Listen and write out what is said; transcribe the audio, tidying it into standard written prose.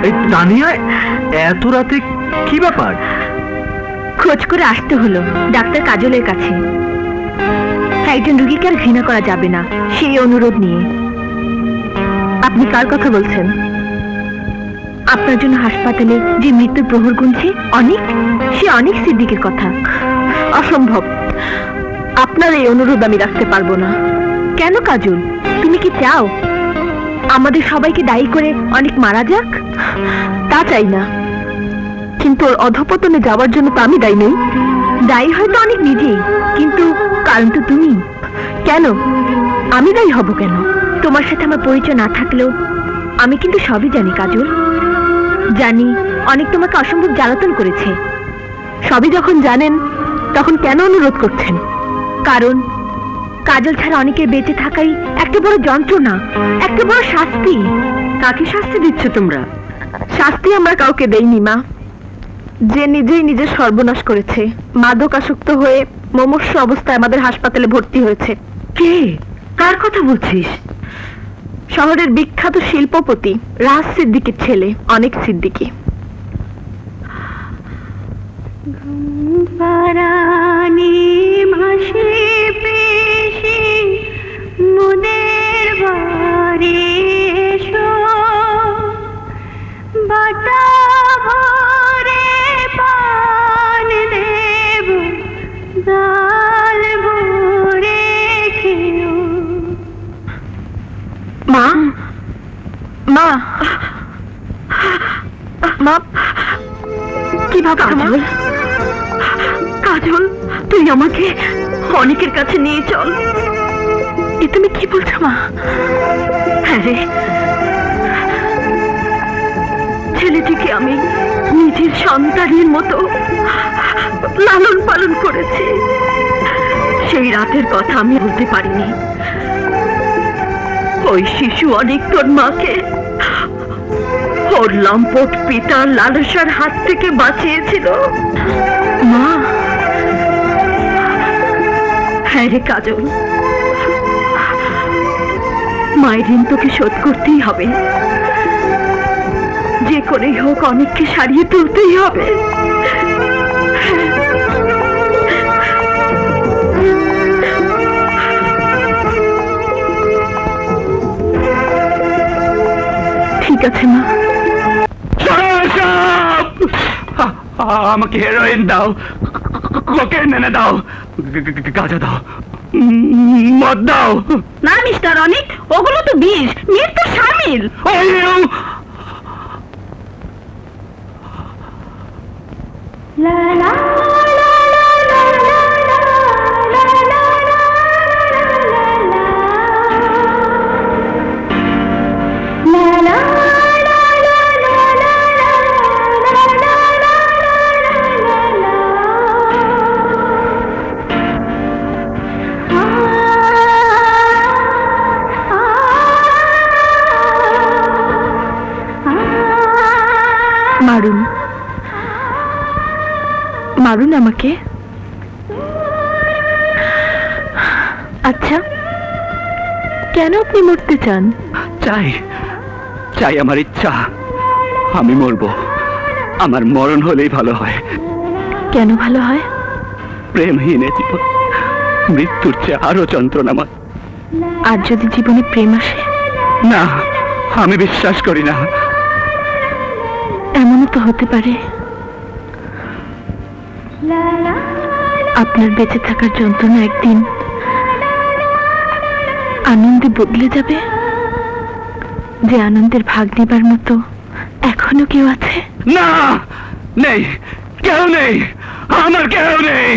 এই তানিয়া এত রাতে কি ব্যাপার? খোঁজ করে আসতে হলো ডাক্তার কাজলের কাছে। একজন রোগীকে আর ঘৃণা করা যাবে না, সেই অনুরোধ নিয়ে। আপনি কার কথা বলছেন? আপনার জন্য হাসপাতালে যে মৃত্যুর প্রহর গুনছে অনেক, সে অনেক সিদ্দিকের কথা। অসম্ভব, আপনার এই অনুরোধ আমি রাখতে পারবো না। কেন কাজল, তুমি কি চাও আমাদের সবাইকে দায়ী করে অনেক মারা যাক? তা চাই না, কিন্তু ওর অধঃপতনে যাওয়ার জন্য তো আমি দায়ী নই। দায়ী হয়তো অনেক নিজেই, কিন্তু কারণ তো তুমি। কেন আমি দায়ী হব কেন? তোমার সাথে আমার পরিচয় না থাকলেও আমি কিন্তু সবই জানি কাজল। জানি অনেক তোমাকে অসম্ভব জ্বালাতন করেছে। সবই যখন জানেন তখন কেন অনুরোধ করছেন? কারণ কাজল ছাড়া অনেকের বেঁচে থাকাই একটা বড় যন্ত্রণা, একটা বড় শাস্তি। কাকে শাস্তি দিচ্ছ তোমরা? শাস্তি আমরা কাউকে দেইনি মা। যে নিজেই নিজের সর্বনাশ করেছে, মাদকাসক্ত হয়ে মুমূর্ষ অবস্থায় আমাদের হাসপাতালে ভর্তি হয়েছে। কে? কার কথা বলছিস? শহরের বিখ্যাত শিল্পপতি রাজ সিদ্দিকীর ছেলে অনেক সিদ্দিকী। মা, মা, মা, কি ভাবছো? কাজল, কাজল, তুই আমাকে অনেকের কাছে নিয়ে চল। এ তুমি কি বলছো মা? হ্যাঁ রে, ছেলেটিকে আমি নিজের সন্তানের মতো লালন পালন করেছি। সেই রাতের কথা আমি বলতে পারিনি। ওই শিশু অনেক তোর মাকে ওর লম্পট পিতার লালসার হাত থেকে বাঁচিয়েছিল। মা, হ্যাঁ রে কাজল, মায়ের ঋণ তোকে শোধ করতেই হবে। যে করেই হোক অনেককে সারিয়ে তুলতেই হবে। ঠিক আছে মা। আমাকে হেরোইন দাও, কোকেন এনে দাও, গাঁজা দাও, মদ দাও। না মিস্টার অনিক, ওগুলো তো বিষ, মৃত্যু শামিল। মারুন, মারুন আমাকে। আচ্ছা, কেন আপনি মরতে চান? চাই, চাই, আমার ইচ্ছা। আমি মরবো, আমার মরণ হলেই ভালো হয়। কেন ভালো হয়? প্রেমহীন জীবন মৃত্যুর চেয়ে আরো যন্ত্রণাময়। আর যদি জীবনে প্রেম আসে? না, আমি বিশ্বাস করি না। এমনও তো হতে পারে আপনার বেঁচে থাকার যন্ত্রণা একদিন আনন্দে বদলে যাবে। যে আনন্দের ভাগ নেবার মতো এখনো কেউ আছে? না, নেই, কেউ নেই, আমার কেউ নেই।